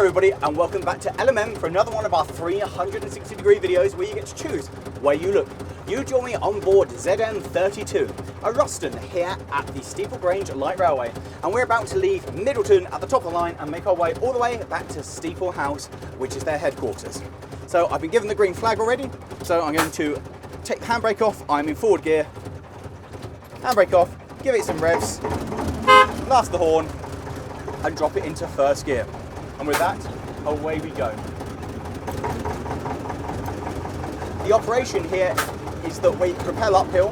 everybody, and welcome back to LMM for another one of our 360-degree videos where you get to choose where you look. You join me on board ZM32, a Ruston here at the Steeple Grange Light Railway, and we're about to leave Middleton at the top of the line and make our way all the way back to Steeple House, which is their headquarters. So I've been given the green flag already, so I'm going to take the handbrake off. I'm in forward gear, handbrake off, give it some revs, blast the horn, and drop it into first gear. And with that, away we go. The operation here is that we propel uphill,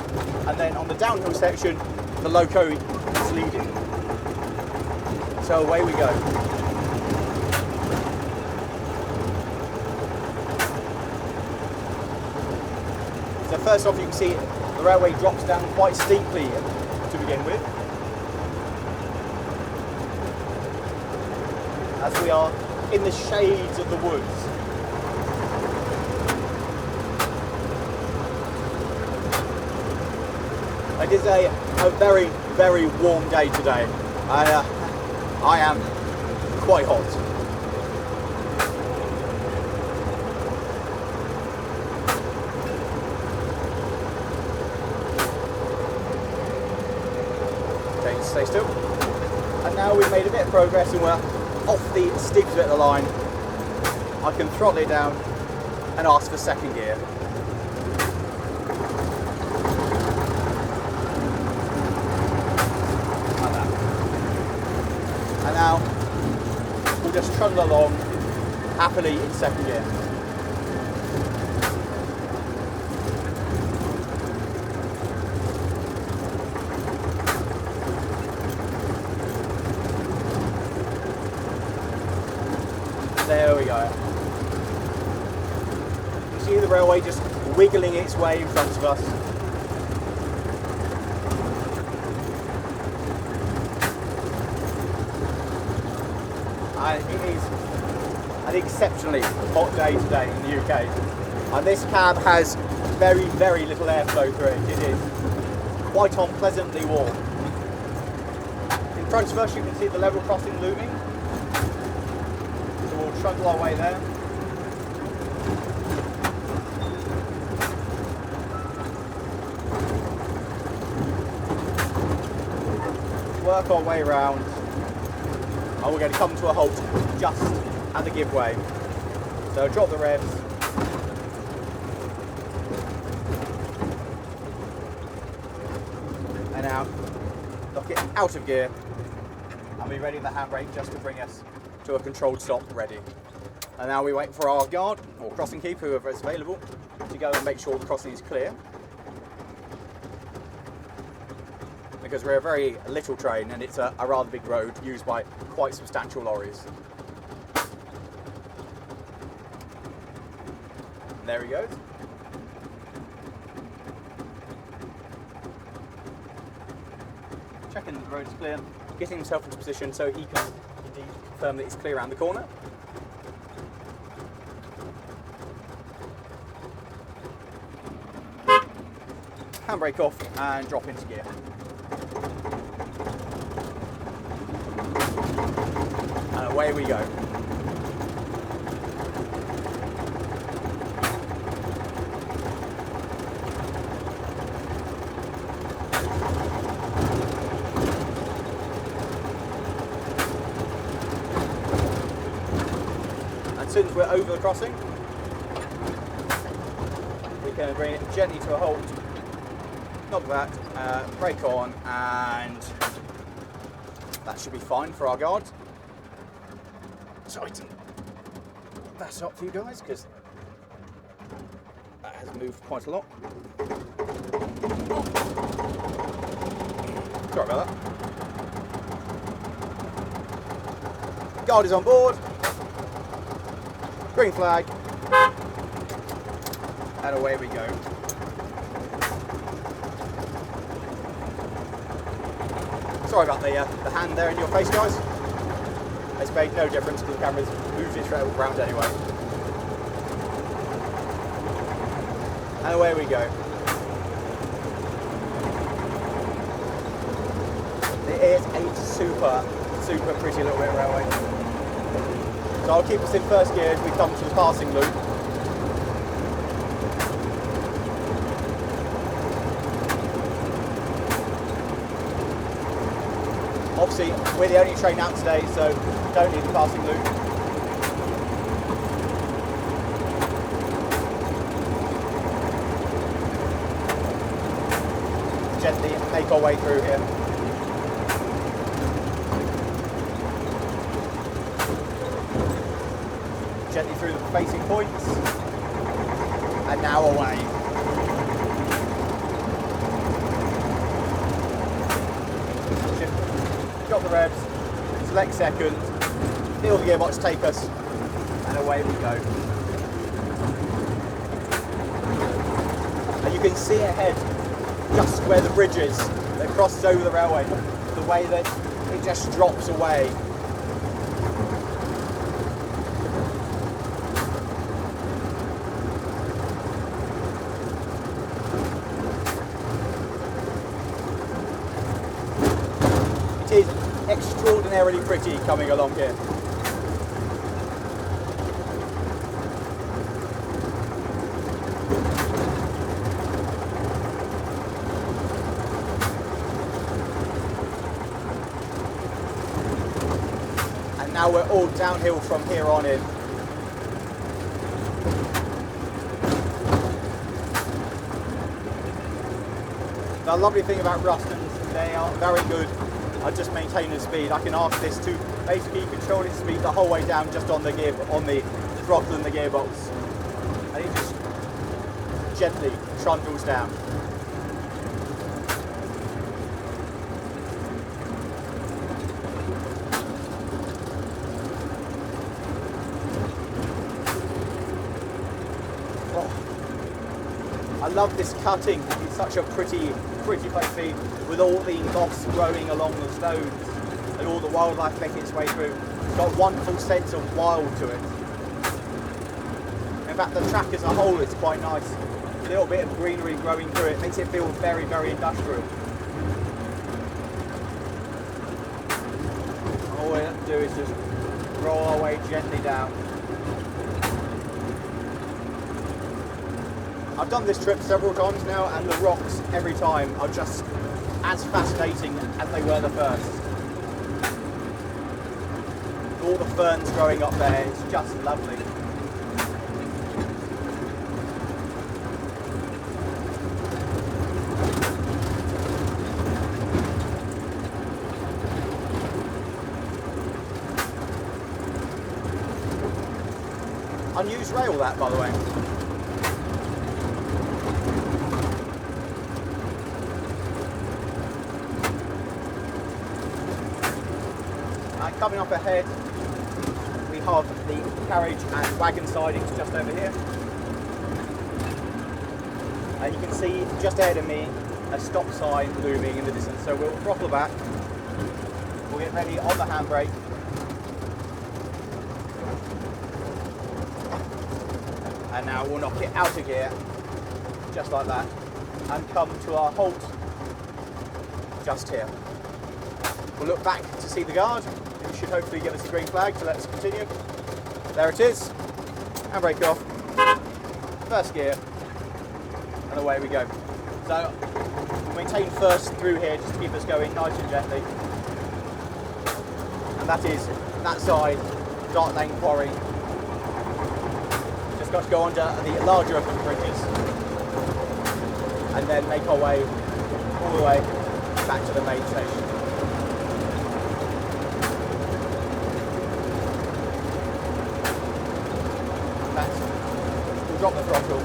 and then on the downhill section, the loco is leading. So away we go. So first off, you can see the railway drops down quite steeply to begin with, as we are in the shades of the woods. It is a very, very warm day today. I am quite hot. Okay, stay still. And now we've made a bit of progress and we're off the steepest bit of the line. I can throttle it down and ask for second gear. Like that. And now we'll just trundle along happily in second gear. There we go. You see the railway just wiggling its way in front of us. And it is an exceptionally hot day today in the UK. And this cab has very, very little airflow through it. It is quite unpleasantly warm. In front of us you can see the level crossing looming. Trundle our way there. Work our way around, and we're going to come to a halt just at the give way. So drop the revs. And now lock it out of gear and be ready with the handbrake just to bring us to a controlled stop ready. And now we wait for our guard or crossing keeper, whoever is available, to go and make sure the crossing is clear. Because we're a very little train and it's a rather big road used by quite substantial lorries. And there he goes. Checking that the road is clear, getting himself into position so he can indeed confirm that it's clear around the corner. Handbrake off and drop into gear. And away we go. And since we're over the crossing, we can bring it gently to a halt. Knock that, brake on, and that should be fine for our guard. Sorry to that up for you guys, because that has moved quite a lot. Sorry about that. Guard is on board. Green flag. And away we go. Sorry about the hand there in your face, guys. It's made no difference because the camera's moved its round anyway. And away we go. It is a super pretty little bit of railway. So I'll keep us in first gear as we come to the passing loop. Obviously, we're the only train out today, so don't need the passing loop. Gently make our way through here. Gently through the facing points. And now away. Got the revs, select second, feel the gearbox take us, and away we go. And you can see ahead, just where the bridge is that crosses over the railway, the way that it just drops away. It is extraordinarily pretty coming along here. And now we're all downhill from here on in. The lovely thing about Rustons, they are very good at just maintaining speed. I can ask this to basically control its speed the whole way down just on the throttle and the gearbox, and it just gently trundles down. Oh, I love this cutting. It's such a pretty place to be, with all the moss growing along the stones and all the wildlife making its way through. It's got a wonderful sense of wild to it. In fact, the track as a whole is quite nice. A little bit of greenery growing through it makes it feel very, very industrial. All we have to do is just roll our way gently down. I've done this trip several times now, and the rocks every time are just as fascinating as they were the first. All the ferns growing up there, it's just lovely. Unused rail that, by the way. Coming up ahead, we have the carriage and wagon sidings just over here. And you can see just ahead of me a stop sign looming in the distance. So we'll throttle back, we'll get ready on the handbrake. And now we'll knock it out of gear, just like that, and come to our halt just here. We'll look back to see the guard. It should hopefully give us a green flag to let us continue. There it is. Handbrake off. First gear. And away we go. So we'll maintain first through here just to keep us going nice and gently. And that is that side, Dart Lane Quarry. Just got to go under the larger of the bridges. And then make our way all the way back to the main station. Drop the throttle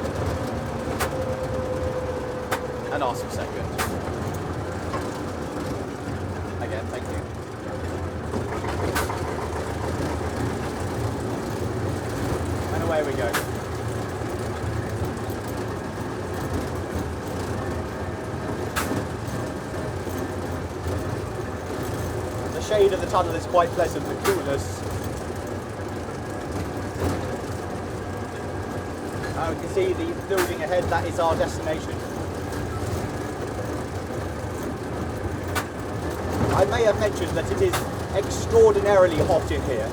and ask for second. Again, thank you. And away we go. The shade of the tunnel is quite pleasant, the coolness. You can see the building ahead, that is our destination. I may have mentioned that it is extraordinarily hot in here.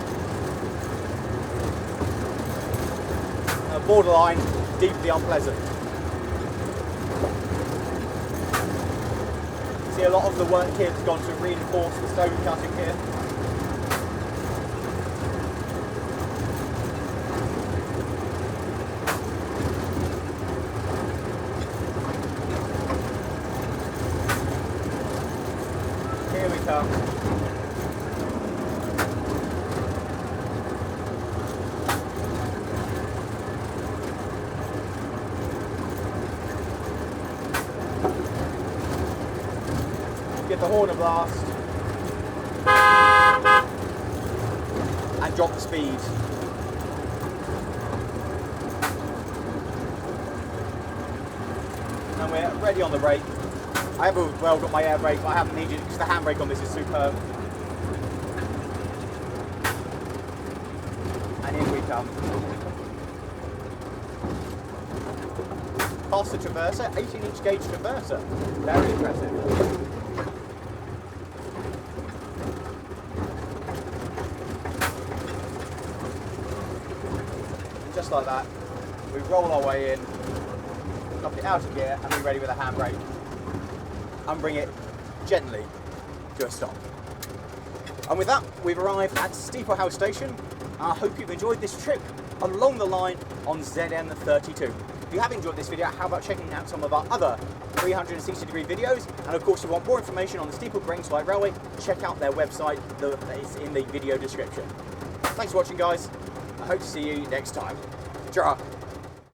borderline deeply unpleasant. See, a lot of the work here has gone to reinforce the stone cutting here. Here we come. Get the horn blast and drop the speed. And we're ready on the brake. I have well got my air brake, but I haven't needed it because the handbrake on this is superb. And here we come. Past the traverser, 18-inch gauge traverser. Very impressive. Just like that, we roll our way in, knock it out of gear, and be ready with a handbrake. And bring it gently to a stop. And with that, we've arrived at Steeple House Station. I hope you've enjoyed this trip along the line on ZM32. If you have enjoyed this video, how about checking out some of our other 360-degree videos? And of course, if you want more information on the Steeple Grange Light Railway, check out their website that is in the video description. Thanks for watching, guys. I hope to see you next time. Ta-ra.